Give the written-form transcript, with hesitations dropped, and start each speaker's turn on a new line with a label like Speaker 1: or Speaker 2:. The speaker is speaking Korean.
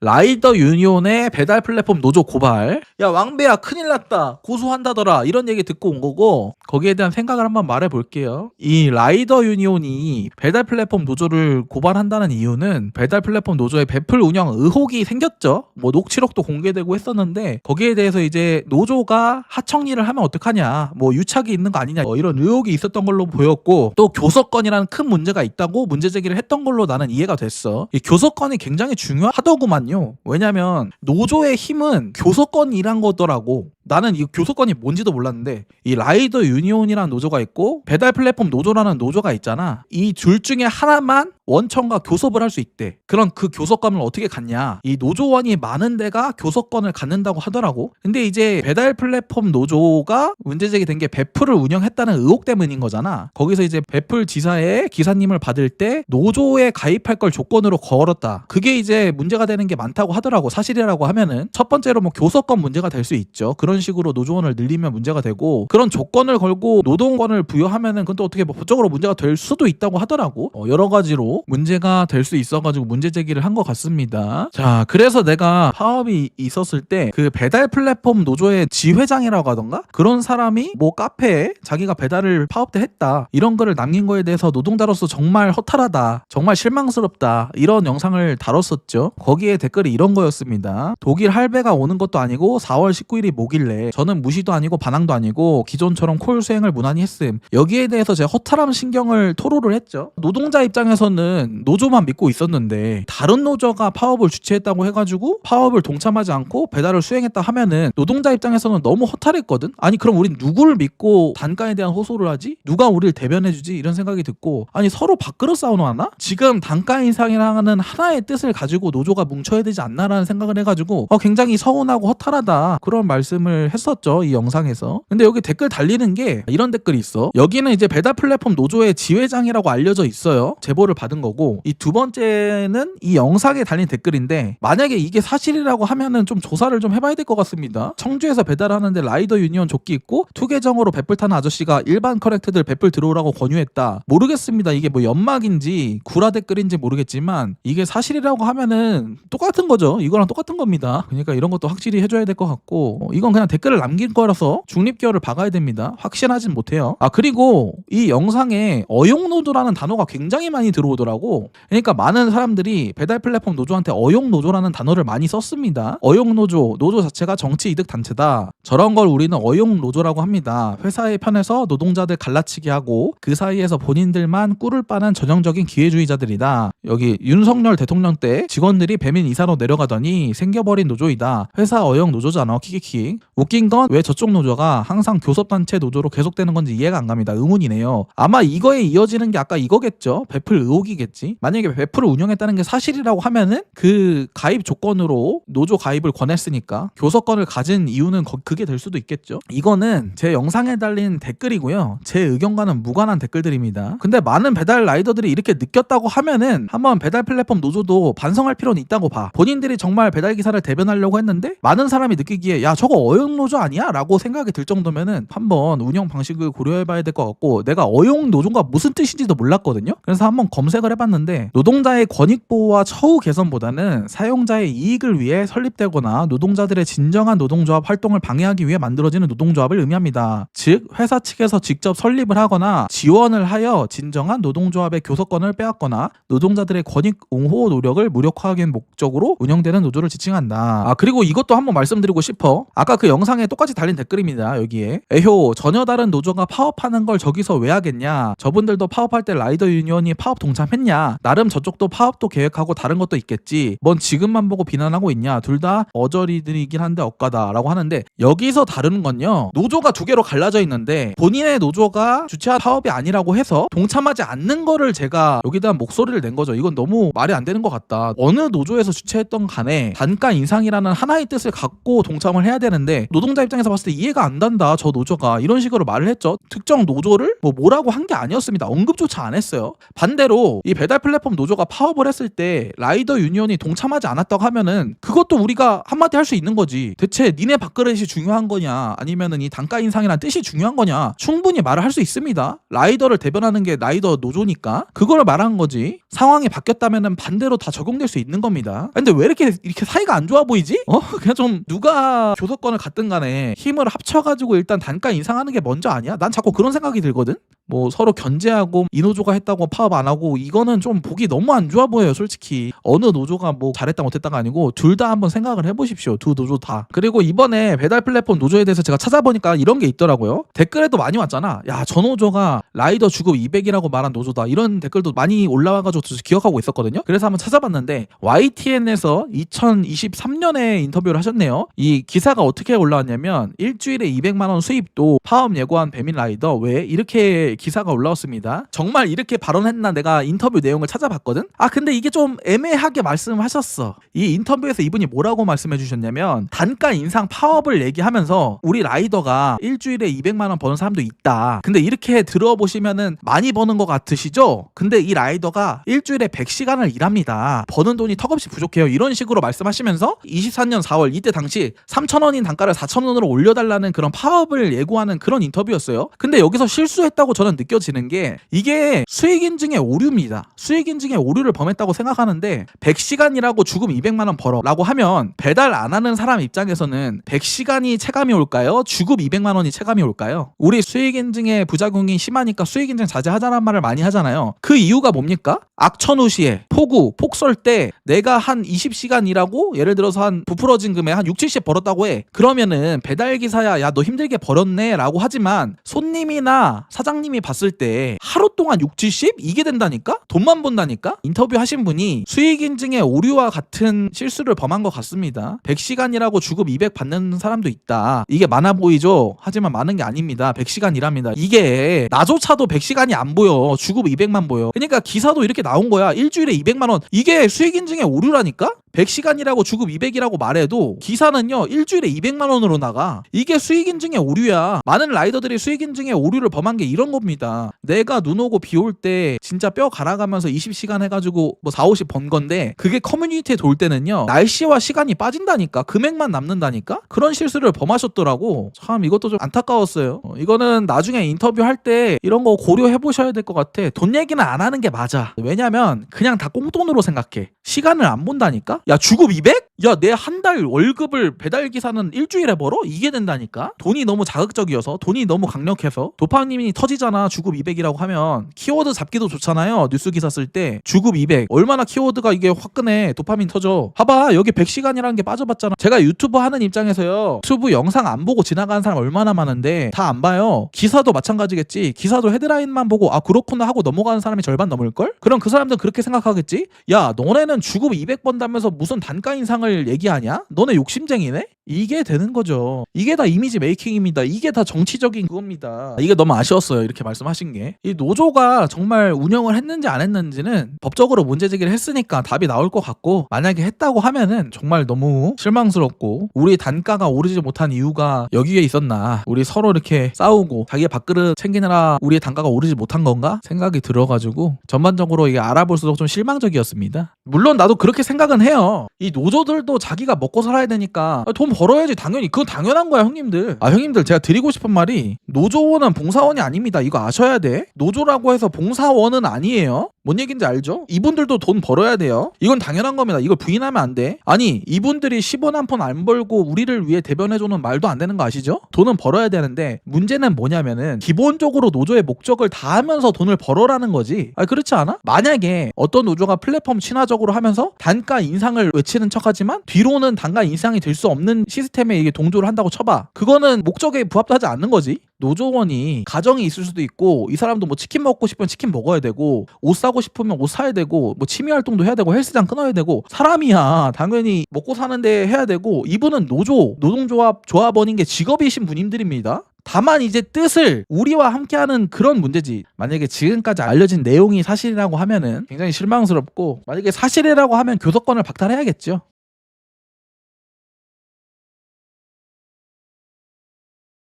Speaker 1: 라이더 유니온의 배달 플랫폼 노조 고발. 야 왕배야 큰일 났다 고소한다더라 이런 얘기 듣고 온 거고, 거기에 대한 생각을 한번 말해 볼게요. 이 라이더 유니온이 배달 플랫폼 노조를 고발한다는 이유는 배달 플랫폼 노조의 배풀 운영 의혹이 생겼죠. 뭐 녹취록도 공개되고 했었는데 거기에 대해서 이제 노조가 하청리를 하면 어떡하냐, 뭐 유착이 있는 거 아니냐, 이런 의혹이 있었던 걸로 보였고, 또 교섭권이라는 큰 문제가 있다고 문제 제기를 했던 걸로 나는 이해가 됐어. 이 교섭권이 굉장히 중요하더구만요. 왜냐면 노조의 힘은 교섭권이란 거더라고. 나는 이 교섭권이 뭔지도 몰랐는데, 이 라이더 유니온이라는 노조가 있고 배달 플랫폼 노조라는 노조가 있잖아. 이 둘 중에 하나만 원청과 교섭을 할 수 있대. 그럼 그 교섭권을 어떻게 갖냐, 이 노조원이 많은 데가 교섭권을 갖는다고 하더라고. 근데 이제 배달 플랫폼 노조가 문제 제기된 게 배풀을 운영했다는 의혹 때문인 거잖아. 거기서 이제 배풀 지사의 기사님을 받을 때 노조에 가입할 걸 조건으로 걸었다. 그게 이제 문제가 되는 게 많다고 하더라고. 사실이라고 하면은 첫 번째로 뭐 교섭권 문제가 될 수 있죠. 그런 식으로 노조원을 늘리면 문제가 되고, 그런 조건을 걸고 노동권을 부여하면은 그건 또 어떻게 뭐 법적으로 문제가 될 수도 있다고 하더라고. 여러 가지로 문제가 될 수 있어가지고 문제 제기를 한 것 같습니다. 자, 그래서 내가 파업이 있었을 때 그 배달 플랫폼 노조의 지회장이라고 하던가 그런 사람이 뭐 카페에 자기가 배달을 파업 때 했다 이런 글을 남긴 거에 대해서 노동자로서 정말 허탈하다, 정말 실망스럽다, 이런 영상을 다뤘었죠. 거기에 댓글이 이런 거였습니다. 독일 할배가 오는 것도 아니고 4월 19일이 뭐길래 저는 무시도 아니고 반항도 아니고 기존처럼 콜 수행을 무난히 했음. 여기에 대해서 제가 허탈함 신경을 토로를 했죠. 노동자 입장에서는 노조만 믿고 있었는데 다른 노조가 파업을 주최했다고 해가지고 파업을 동참하지 않고 배달을 수행했다 하면은 노동자 입장에서는 너무 허탈했거든. 아니 그럼 우린 누구를 믿고 단가에 대한 호소를 하지? 누가 우리를 대변해주지? 이런 생각이 듣고, 아니 서로 밥그릇 싸우나? 지금 단가 인상이라는 하나의 뜻을 가지고 노조가 뭉쳐야 되지 않나라는 생각을 해가지고 굉장히 서운하고 허탈하다 그런 말씀을 했었죠, 이 영상에서. 근데 여기 댓글 달리는 게 이런 댓글이 있어. 여기는 이제 배달 플랫폼 노조의 지회장이라고 알려져 있어요. 제보를 받은 거고, 이 두 번째는 이 영상에 달린 댓글인데, 만약에 이게 사실이라고 하면은 좀 조사를 좀 해봐야 될 것 같습니다. 청주에서 배달하는데 라이더 유니온 조끼 입고 투계정으로 배불 타는 아저씨가 일반 커넥트들 배불 들어오라고 권유했다. 모르겠습니다. 이게 뭐 연막인지 구라 댓글인지 모르겠지만 이게 사실이라고 하면은 똑같은 거죠. 이거랑 똑같은 겁니다. 그러니까 이런 것도 확실히 해줘야 될 것 같고, 이건 그냥 댓글을 남긴 거라서 중립기어를 박아야 됩니다. 확신하진 못해요. 그리고 이 영상에 어용노조라는 단어가 굉장히 많이 들어오더라고. 그러니까 많은 사람들이 배달 플랫폼 노조한테 어용노조라는 단어를 많이 썼습니다. 어용노조, 노조 자체가 정치 이득 단체다. 저런 걸 우리는 어용노조라고 합니다. 회사의 편에서 노동자들 갈라치기 하고 그 사이에서 본인들만 꿀을 빠는 전형적인 기회주의자들이다. 여기 윤석열 대통령 때 직원들이 배민 이사로 내려가더니 생겨버린 노조이다. 회사 어용 노조잖아. 키키키. 웃긴 건 왜 저쪽 노조가 항상 교섭단체 노조로 계속되는 건지 이해가 안 갑니다. 의문이네요. 아마 이거에 이어지는 게 아까 이거겠죠. 배풀 의혹이겠지. 만약에 배풀을 운영했다는 게 사실이라고 하면은 그 가입 조건으로 노조 가입을 권했으니까 교섭권을 가진 이유는 그게 될 수도 있겠죠. 이거는 제 영상에 달린 댓글이고요. 제 의견과는 무관한 댓글들입니다. 근데 많은 배달 라이더들이 이렇게 느꼈다고 하면은 한번 배달 플랫폼 노조도 반성할 필요는 있다고 봐. 본인들이 정말 배달 기사를 대변하려고 했는데 많은 사람이 느끼기에 야 저거 어용 노조 아니야? 라고 생각이 들 정도면은 한번 운영 방식을 고려해봐야 될 것 같고, 내가 어용 노조가 무슨 뜻인지도 몰랐거든요. 그래서 한번 검색을 해봤는데 노동자의 권익 보호와 처우 개선보다는 사용자의 이익을 위해 설립되거나 노동자들의 진정한 노동조합 활동을 방해하기 위해 만들어지는 노동조합을 의미합니다. 즉 회사 측에서 직접 설립을 하거나 지원을 하여 진정한 노동조합의 교섭권을 빼앗거나 노동자들의 권익 옹호 노력을 무력화하기 목적으로 운영되는 노조를 지칭한다. 그리고 이것도 한번 말씀드리고 싶어. 아까 그 영상에 똑같이 달린 댓글입니다. 여기에 에효 전혀 다른 노조가 파업하는 걸 저기서 왜 하겠냐, 저분들도 파업할 때 라이더 유니온이 파업 동참했냐, 나름 저쪽도 파업도 계획하고 다른 것도 있겠지, 뭔 지금만 보고 비난하고 있냐, 둘 다 어저리들이긴 한데 억까다 라고 하는데, 여기서 다른 건요, 노조가 두 개로 갈라져 있는데 본인의 노조가 주최한 파업이 아니라고 해서 동참하지 않는 거를 제가 여기다 목소리를 낸 거죠. 이건 너무 말이 안 되는 것 같다. 어느 노조에서 주최했던 간에 단가 인상이라는 하나의 뜻을 갖고 동참을 해야 되는데 했는데 노동자 입장에서 봤을 때 이해가 안 간다 저 노조가 이런 식으로 말을 했죠. 특정 노조를 뭐라고 한 게 아니었습니다. 언급조차 안 했어요. 반대로 이 배달 플랫폼 노조가 파업을 했을 때 라이더 유니온이 동참하지 않았다고 하면은 그것도 우리가 한마디 할 수 있는 거지. 대체 니네 밥그릇이 중요한 거냐 아니면은 이 단가 인상이란 뜻이 중요한 거냐 충분히 말을 할 수 있습니다. 라이더를 대변하는 게 라이더 노조니까 그걸 말한 거지. 상황이 바뀌었다면은 반대로 다 적용될 수 있는 겁니다. 근데 왜 이렇게 사이가 안 좋아 보이지? 그냥 좀 누가 교섭권을 갖든 간에 힘을 합쳐가지고 일단 단가 인상하는 게 먼저 아니야? 난 자꾸 그런 생각이 들거든. 뭐 서로 견제하고 이 노조가 했다고 파업 안 하고 이거는 좀 보기 너무 안 좋아 보여요. 솔직히 어느 노조가 뭐 잘했다 못했다가 아니고 둘 다 한번 생각을 해보십시오. 두 노조 다. 그리고 이번에 배달 플랫폼 노조에 대해서 제가 찾아보니까 이런 게 있더라고요. 댓글에도 많이 왔잖아. 야, 저 노조가 라이더 주급 200이라고 말한 노조다. 이런 댓글도 많이 올라와가지고 기억하고 있었거든요. 그래서 한번 찾아봤는데 YTN에서 2023년에 인터뷰를 하셨네요. 이 기사가 어떻게 올라왔냐면 일주일에 200만 원 수입도 파업 예고한 배민 라이더 왜 이렇게 기사가 올라왔습니다. 정말 이렇게 발언했나 내가 인터뷰 내용을 찾아봤거든. 근데 이게 좀 애매하게 말씀하셨어. 이 인터뷰에서 이분이 뭐라고 말씀해 주셨냐면 단가 인상 파업을 얘기하면서 우리 라이더가 일주일에 200만 원 버는 사람도 있다. 근데 이렇게 들어보시면은 많이 버는 것 같으시죠? 근데 이 라이더가 일주일에 100시간을 일합니다. 버는 돈이 턱없이 부족해요. 이런 식으로 말씀하시면서 24년 4월 이때 당시 3,000원인 단가를 4,000원으로 올려달라는 그런 파업을 예고하는 그런 인터뷰였어요. 근데 여기서 실수했다고 저는 느껴지는 게 이게 수익인증의 오류입니다. 수익인증의 오류를 범했다고 생각하는데 100시간이라고 주급 200만 원 벌어 라고 하면 배달 안 하는 사람 입장에서는 100시간이 체감이 올까요? 주급 200만 원이 체감이 올까요? 우리 수익인증의 부작용이 심하니까 수익인증 자제하자는 말을 많이 하잖아요. 그 이유가 뭡니까? 악천후시에 폭설 때 내가 한 20시간 일하고 예를 들어서 한 부풀어진 금액 한 6, 70 벌었다고 해. 그러면은 배달기사야 야 너 힘들게 벌었네 라고 하지만 손님이나 사장님이 봤을 때 하루 동안 6, 70? 이게 된다니까? 돈만 본다니까? 인터뷰 하신 분이 수익인증의 오류와 같은 실수를 범한 것 같습니다. 100시간이라고 주급 200 받는 사람도 있다. 이게 많아 보이죠? 하지만 많은 게 아닙니다. 100시간 일합니다. 이게 나조차도 100시간이 안 보여. 주급 200만 보여. 그러니까 기사도 이렇게 나온 거야. 일주일에 200만 원. 이게 수익인증의 오류라니까? 100시간이라고 주급 200이라고 말해도 기사는요 일주일에 200만 원으로 나가. 이게 수익인증의 오류야. 많은 라이더들이 수익인증의 오류를 범한 게 이런 겁니다. 내가 눈 오고 비 올 때 진짜 뼈 갈아가면서 20시간 해가지고 뭐 4, 50 번 건데 그게 커뮤니티에 돌 때는요 날씨와 시간이 빠진다니까. 금액만 남는다니까. 그런 실수를 범하셨더라고. 참 이것도 좀 안타까웠어요. 이거는 나중에 인터뷰할 때 이런 거 고려해 보셔야 될 것 같아. 돈 얘기는 안 하는 게 맞아. 왜냐면 그냥 다 꽁돈으로 생각해. 시간을 안 본다니까. 야 주급 200? 야 내 한 달 월급을 배달기사는 일주일에 벌어? 이게 된다니까. 돈이 너무 자극적이어서 돈이 너무 강력해서 도파민이 터지잖아. 주급 200이라고 하면 키워드 잡기도 좋잖아요. 뉴스 기사 쓸 때 주급 200 얼마나 키워드가 이게 화끈해. 도파민 터져. 봐봐 여기 100시간이라는 게 빠져봤잖아. 제가 유튜브 하는 입장에서요 유튜브 영상 안 보고 지나가는 사람 얼마나 많은데 다 안 봐요. 기사도 마찬가지겠지. 기사도 헤드라인만 보고 그렇구나 하고 넘어가는 사람이 절반 넘을걸? 그럼 그 사람들은 그렇게 생각하겠지. 야 너네는 주급 200 번다면서 무슨 단가 인상을 얘기하냐? 너네 욕심쟁이네? 이게 되는 거죠. 이게 다 이미지 메이킹입니다. 이게 다 정치적인 그겁니다. 이게 너무 아쉬웠어요. 이렇게 말씀하신 게. 이 노조가 정말 운영을 했는지 안 했는지는 법적으로 문제 제기를 했으니까 답이 나올 것 같고 만약에 했다고 하면은 정말 너무 실망스럽고 우리 단가가 오르지 못한 이유가 여기에 있었나. 우리 서로 이렇게 싸우고 자기의 밥그릇 챙기느라 우리의 단가가 오르지 못한 건가? 생각이 들어가지고 전반적으로 이게 알아볼수록 좀 실망적이었습니다. 물론 나도 그렇게 생각은 해요. 이 노조들도 자기가 먹고 살아야 되니까 돈 벌어야지 당연히. 그건 당연한 거야 형님들. 형님들 제가 드리고 싶은 말이 노조원은 봉사원이 아닙니다. 이거 아셔야 돼. 노조라고 해서 봉사원은 아니에요. 뭔 얘기인지 알죠? 이분들도 돈 벌어야 돼요. 이건 당연한 겁니다. 이걸 부인하면 안 돼. 아니 이분들이 10원 한 푼 안 벌고 우리를 위해 대변해주는 말도 안 되는 거 아시죠? 돈은 벌어야 되는데 문제는 뭐냐면은 기본적으로 노조의 목적을 다하면서 돈을 벌어라는 거지. 그렇지 않아? 만약에 어떤 노조가 플랫폼 친화적으로 하면서 단가 인상을 외치는 척하지만 뒤로는 단가 인상이 될 수 없는 시스템에 이게 동조를 한다고 쳐봐. 그거는 목적에 부합하지 않는 거지. 노조원이 가정이 있을 수도 있고 이 사람도 뭐 치킨 먹고 싶으면 치킨 먹어야 되고 옷 사고 싶으면 옷 사야 되고 뭐 취미 활동도 해야 되고 헬스장 끊어야 되고 사람이야. 당연히 먹고 사는데 해야 되고 이분은 노동조합 조합원인 게 직업이신 분님들입니다. 다만 이제 뜻을 우리와 함께하는 그런 문제지. 만약에 지금까지 알려진 내용이 사실이라고 하면은 굉장히 실망스럽고 만약에 사실이라고 하면 교섭권을 박탈해야겠죠.